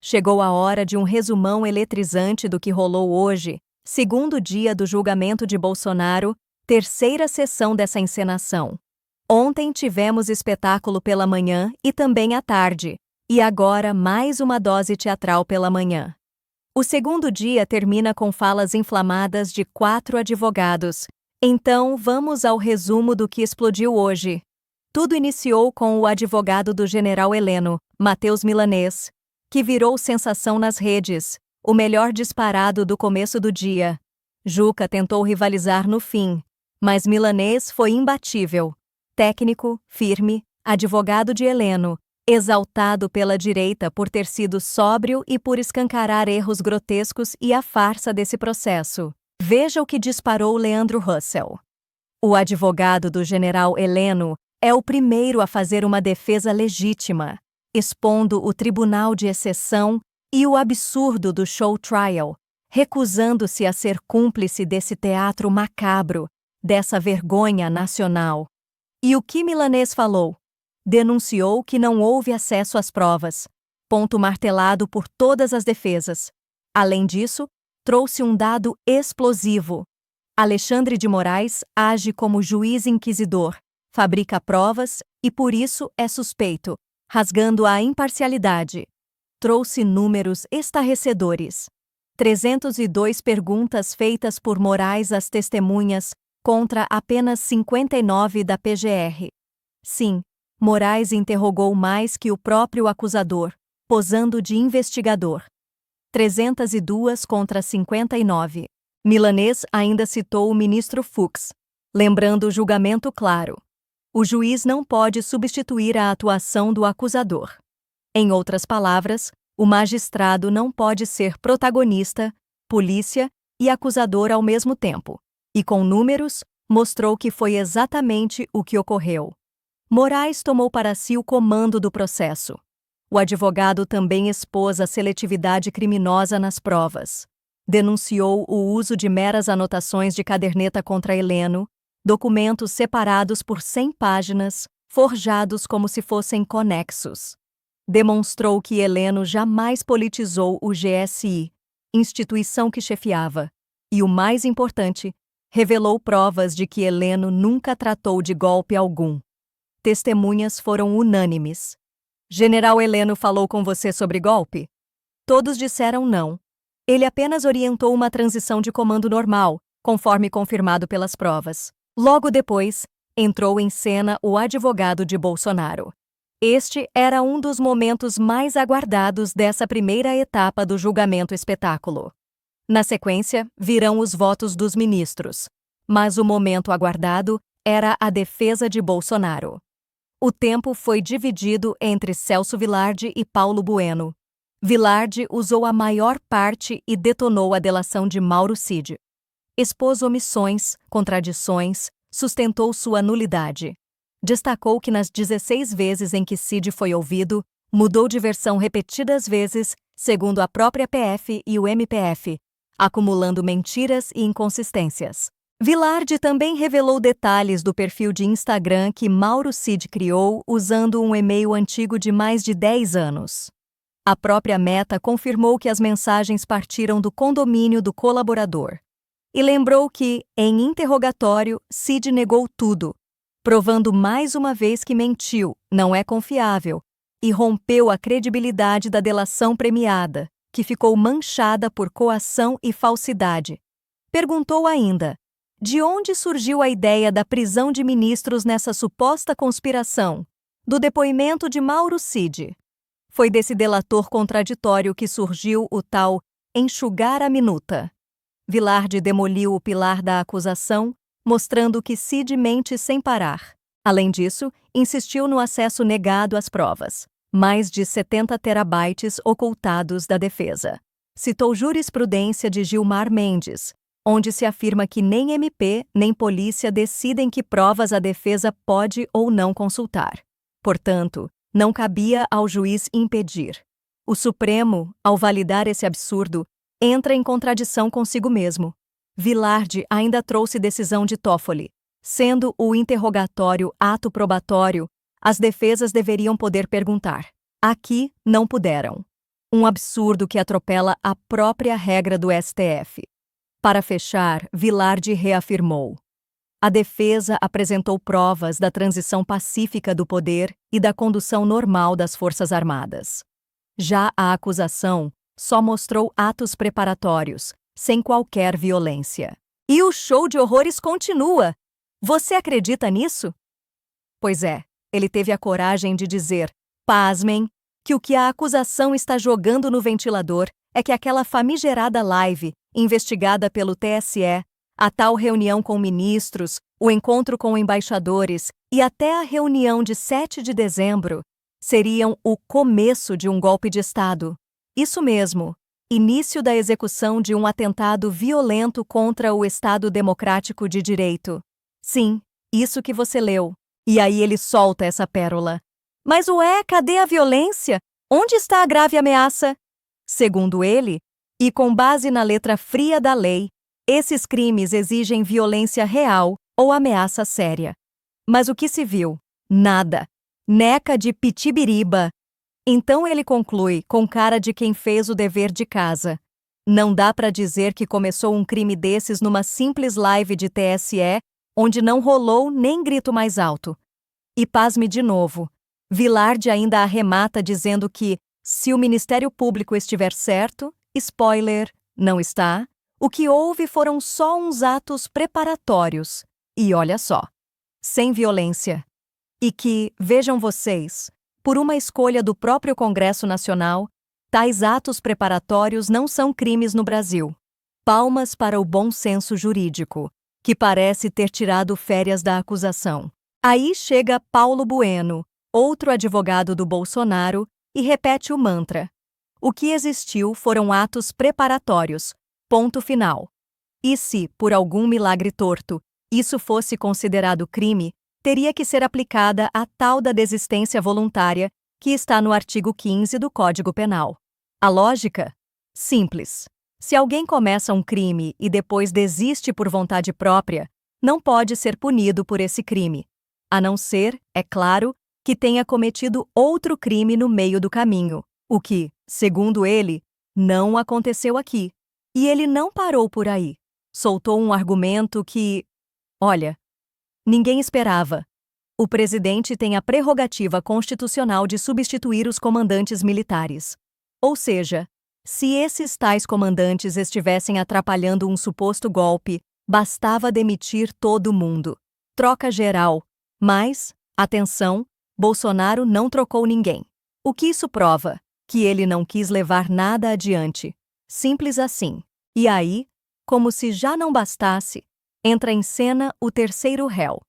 Chegou a hora de um resumão eletrizante do que rolou hoje, segundo dia do julgamento de Bolsonaro, terceira sessão dessa encenação. Ontem tivemos espetáculo pela manhã e também à tarde, e agora mais uma dose teatral pela manhã. O segundo dia termina com falas inflamadas de 4 advogados. Então, vamos ao resumo do que explodiu hoje. Tudo iniciou com o advogado do general Heleno, Matheus Milanês, que virou sensação nas redes, o melhor disparado do começo do dia. Juca tentou rivalizar no fim, mas Milanês foi imbatível. Técnico, firme, advogado de Heleno, exaltado pela direita por ter sido sóbrio e por escancarar erros grotescos e a farsa desse processo. Veja o que disparou Leandro Russell. O advogado do general Heleno é o primeiro a fazer uma defesa legítima, expondo o tribunal de exceção e o absurdo do show trial, recusando-se a ser cúmplice desse teatro macabro, dessa vergonha nacional. E o que Milanês falou? Denunciou que não houve acesso às provas, ponto martelado por todas as defesas. Além disso, trouxe um dado explosivo. Alexandre de Moraes age como juiz inquisidor, fabrica provas e por isso é suspeito, rasgando a imparcialidade. Trouxe números estarrecedores. 302 perguntas feitas por Moraes às testemunhas contra apenas 59 da PGR. Sim, Moraes interrogou mais que o próprio acusador, posando de investigador. 302 contra 59. Milanês ainda citou o ministro Fux, lembrando o julgamento claro. O juiz não pode substituir a atuação do acusador. Em outras palavras, o magistrado não pode ser protagonista, polícia e acusador ao mesmo tempo. E com números, mostrou que foi exatamente o que ocorreu. Moraes tomou para si o comando do processo. O advogado também expôs a seletividade criminosa nas provas. Denunciou o uso de meras anotações de caderneta contra Heleno, documentos separados por 100 páginas, forjados como se fossem conexos. Demonstrou que Heleno jamais politizou o GSI, instituição que chefiava. E o mais importante, revelou provas de que Heleno nunca tratou de golpe algum. Testemunhas foram unânimes. General Heleno falou com você sobre golpe? Todos disseram não. Ele apenas orientou uma transição de comando normal, conforme confirmado pelas provas. Logo depois, entrou em cena o advogado de Bolsonaro. Este era um dos momentos mais aguardados dessa primeira etapa do julgamento espetáculo. Na sequência, virão os votos dos ministros. Mas o momento aguardado era a defesa de Bolsonaro. O tempo foi dividido entre Celso Vilardi e Paulo Bueno. Vilardi usou a maior parte e detonou a delação de Mauro Cid. Expôs omissões, contradições, sustentou sua nulidade. Destacou que nas 16 vezes em que Cid foi ouvido, mudou de versão repetidas vezes, segundo a própria PF e o MPF, acumulando mentiras e inconsistências. Vilardi também revelou detalhes do perfil de Instagram que Mauro Cid criou usando um e-mail antigo de mais de 10 anos. A própria Meta confirmou que as mensagens partiram do condomínio do colaborador. E lembrou que, em interrogatório, Cid negou tudo, provando mais uma vez que mentiu, não é confiável, e rompeu a credibilidade da delação premiada, que ficou manchada por coação e falsidade. Perguntou ainda: de onde surgiu a ideia da prisão de ministros nessa suposta conspiração? Do depoimento de Mauro Cid. Foi desse delator contraditório que surgiu o tal enxugar a minuta. Vilardi demoliu o pilar da acusação, mostrando que Cid mente sem parar. Além disso, insistiu no acesso negado às provas. Mais de 70 terabytes ocultados da defesa. Citou jurisprudência de Gilmar Mendes, onde se afirma que nem MP nem polícia decidem que provas a defesa pode ou não consultar. Portanto, não cabia ao juiz impedir. O Supremo, ao validar esse absurdo, entra em contradição consigo mesmo. Vilardi ainda trouxe decisão de Toffoli. Sendo o interrogatório ato probatório, as defesas deveriam poder perguntar. Aqui não puderam. Um absurdo que atropela a própria regra do STF. Para fechar, Vilarde reafirmou: a defesa apresentou provas da transição pacífica do poder e da condução normal das Forças Armadas. Já a acusação só mostrou atos preparatórios, sem qualquer violência. E o show de horrores continua! Você acredita nisso? Pois é, ele teve a coragem de dizer, pasmem, que o que a acusação está jogando no ventilador é que aquela famigerada live, investigada pelo TSE, a tal reunião com ministros, o encontro com embaixadores e até a reunião de 7 de dezembro seriam o começo de um golpe de Estado. Isso mesmo, início da execução de um atentado violento contra o Estado Democrático de Direito. Sim, isso que você leu. E aí ele solta essa pérola. Mas cadê a violência? Onde está a grave ameaça? Segundo ele, e com base na letra fria da lei, esses crimes exigem violência real ou ameaça séria. Mas o que se viu? Nada. Neca de pitibiriba. Então ele conclui, com cara de quem fez o dever de casa. Não dá para dizer que começou um crime desses numa simples live de TSE, onde não rolou nem grito mais alto. E pasme de novo. Vilarde ainda arremata dizendo que, se o Ministério Público estiver certo, spoiler, não está, o que houve foram só uns atos preparatórios. E olha só, sem violência. E que, vejam vocês, por uma escolha do próprio Congresso Nacional, tais atos preparatórios não são crimes no Brasil. Palmas para o bom senso jurídico, que parece ter tirado férias da acusação. Aí chega Paulo Bueno, outro advogado do Bolsonaro, e repete o mantra. O que existiu foram atos preparatórios. Ponto final. E se, por algum milagre torto, isso fosse considerado crime, teria que ser aplicada a tal da desistência voluntária que está no artigo 15 do Código Penal. A lógica? Simples. Se alguém começa um crime e depois desiste por vontade própria, não pode ser punido por esse crime, a não ser, é claro, que tenha cometido outro crime no meio do caminho, o que, segundo ele, não aconteceu aqui. E ele não parou por aí. Soltou um argumento que, olha, ninguém esperava. O presidente tem a prerrogativa constitucional de substituir os comandantes militares. Ou seja, se esses tais comandantes estivessem atrapalhando um suposto golpe, bastava demitir todo mundo. Troca geral. Mas, atenção, Bolsonaro não trocou ninguém. O que isso prova? Que ele não quis levar nada adiante. Simples assim. E aí, como se já não bastasse, entra em cena o terceiro réu,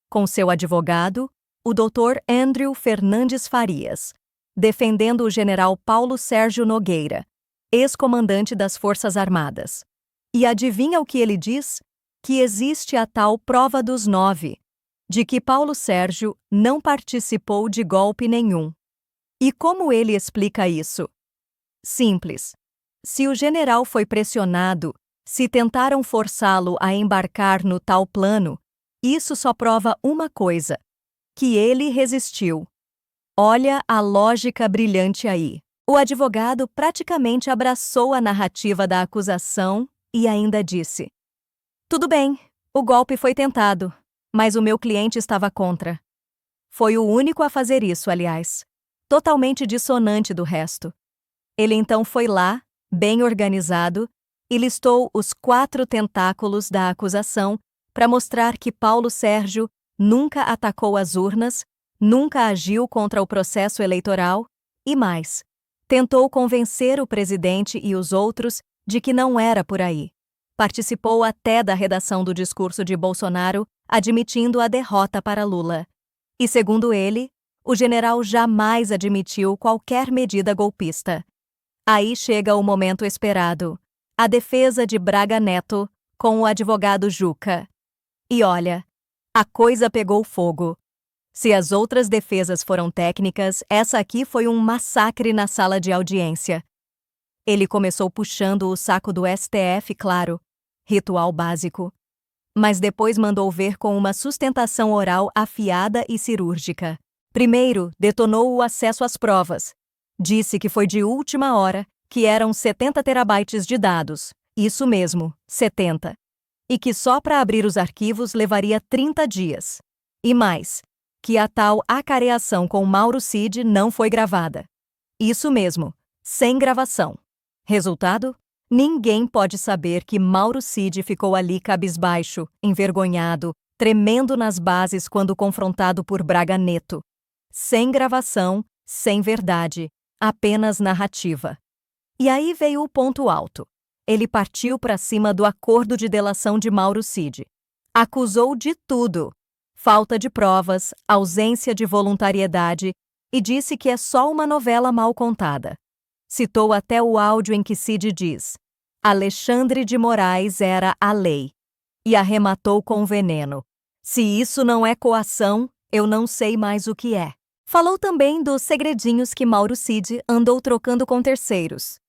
com seu advogado, o Dr. Andrew Fernandes Farias, defendendo o general Paulo Sérgio Nogueira, ex-comandante das Forças Armadas. E adivinha o que ele diz? Que existe a tal prova dos 9, de que Paulo Sérgio não participou de golpe nenhum. E como ele explica isso? Simples. Se o general foi pressionado, se tentaram forçá-lo a embarcar no tal plano, isso só prova uma coisa: que ele resistiu. Olha a lógica brilhante aí. O advogado praticamente abraçou a narrativa da acusação e ainda disse: tudo bem, o golpe foi tentado, mas o meu cliente estava contra. Foi o único a fazer isso, aliás. Totalmente dissonante do resto. Ele então foi lá, bem organizado, e listou os 4 tentáculos da acusação para mostrar que Paulo Sérgio nunca atacou as urnas, nunca agiu contra o processo eleitoral e mais, tentou convencer o presidente e os outros de que não era por aí. Participou até da redação do discurso de Bolsonaro, admitindo a derrota para Lula. E segundo ele, o general jamais admitiu qualquer medida golpista. Aí chega o momento esperado, a defesa de Braga Neto com o advogado Juca. E olha, a coisa pegou fogo. Se as outras defesas foram técnicas, essa aqui foi um massacre na sala de audiência. Ele começou puxando o saco do STF, claro, ritual básico. Mas depois mandou ver com uma sustentação oral afiada e cirúrgica. Primeiro, detonou o acesso às provas. Disse que foi de última hora, que eram 70 terabytes de dados. Isso mesmo, 70. E que só para abrir os arquivos levaria 30 dias. E mais, que a tal acareação com Mauro Cid não foi gravada. Isso mesmo, sem gravação. Resultado? Ninguém pode saber que Mauro Cid ficou ali cabisbaixo, envergonhado, tremendo nas bases quando confrontado por Braga Neto. Sem gravação, sem verdade, apenas narrativa. E aí veio o ponto alto. Ele partiu para cima do acordo de delação de Mauro Cid. Acusou de tudo: falta de provas, ausência de voluntariedade, e disse que é só uma novela mal contada. Citou até o áudio em que Cid diz: Alexandre de Moraes era a lei. E arrematou com veneno: se isso não é coação, eu não sei mais o que é. Falou também dos segredinhos que Mauro Cid andou trocando com terceiros,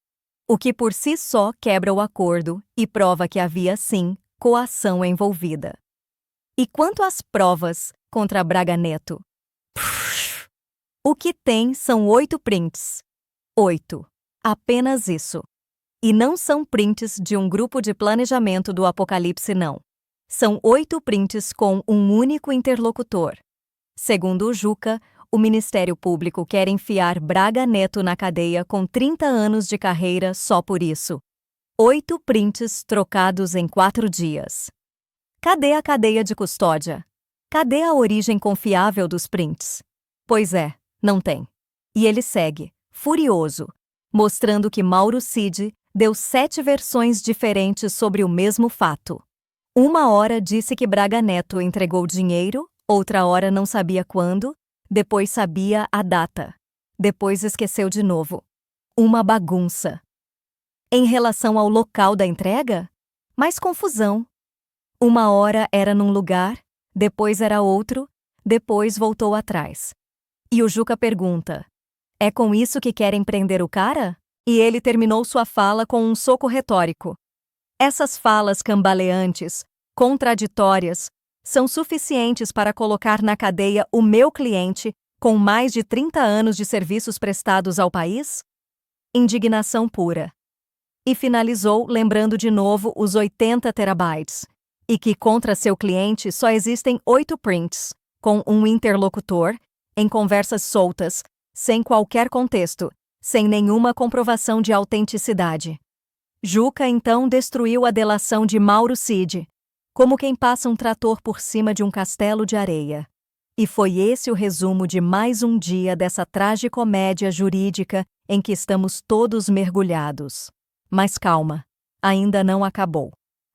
o que por si só quebra o acordo e prova que havia, sim, coação envolvida. E quanto às provas contra Braga Neto? O que tem são 8 prints. 8. Apenas isso. E não são prints de um grupo de planejamento do apocalipse, não. São 8 prints com um único interlocutor. Segundo o Juca, o Ministério Público quer enfiar Braga Neto na cadeia com 30 anos de carreira só por isso. 8 prints trocados em 4 dias. Cadê a cadeia de custódia? Cadê a origem confiável dos prints? Pois é, não tem. E ele segue, furioso, mostrando que Mauro Cid deu 7 versões diferentes sobre o mesmo fato. Uma hora disse que Braga Neto entregou dinheiro, outra hora não sabia quando, depois sabia a data. Depois esqueceu de novo. Uma bagunça. Em relação ao local da entrega? Mais confusão. Uma hora era num lugar, depois era outro, depois voltou atrás. E o Juca pergunta: é com isso que querem prender o cara? E ele terminou sua fala com um soco retórico. Essas falas cambaleantes, contraditórias, são suficientes para colocar na cadeia o meu cliente com mais de 30 anos de serviços prestados ao país? Indignação pura. E finalizou lembrando de novo os 80 terabytes, e que contra seu cliente só existem 8 prints, com um interlocutor, em conversas soltas, sem qualquer contexto, sem nenhuma comprovação de autenticidade. Juca então destruiu a delação de Mauro Cid, como quem passa um trator por cima de um castelo de areia. E foi esse o resumo de mais um dia dessa tragicomédia jurídica em que estamos todos mergulhados. Mas calma, ainda não acabou.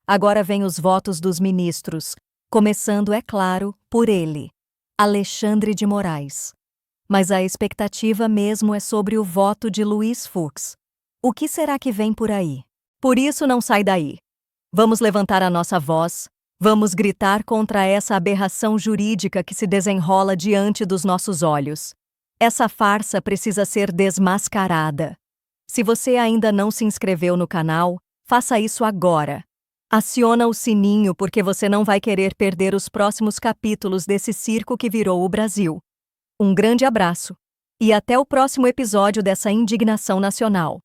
Agora vem os votos dos ministros, começando, é claro, por ele, Alexandre de Moraes. Mas a expectativa mesmo é sobre o voto de Luiz Fux. O que será que vem por aí? Por isso não sai daí. Vamos levantar a nossa voz, vamos gritar contra essa aberração jurídica que se desenrola diante dos nossos olhos. Essa farsa precisa ser desmascarada. Se você ainda não se inscreveu no canal, faça isso agora. Aciona o sininho porque você não vai querer perder os próximos capítulos desse circo que virou o Brasil. Um grande abraço e até o próximo episódio dessa indignação nacional.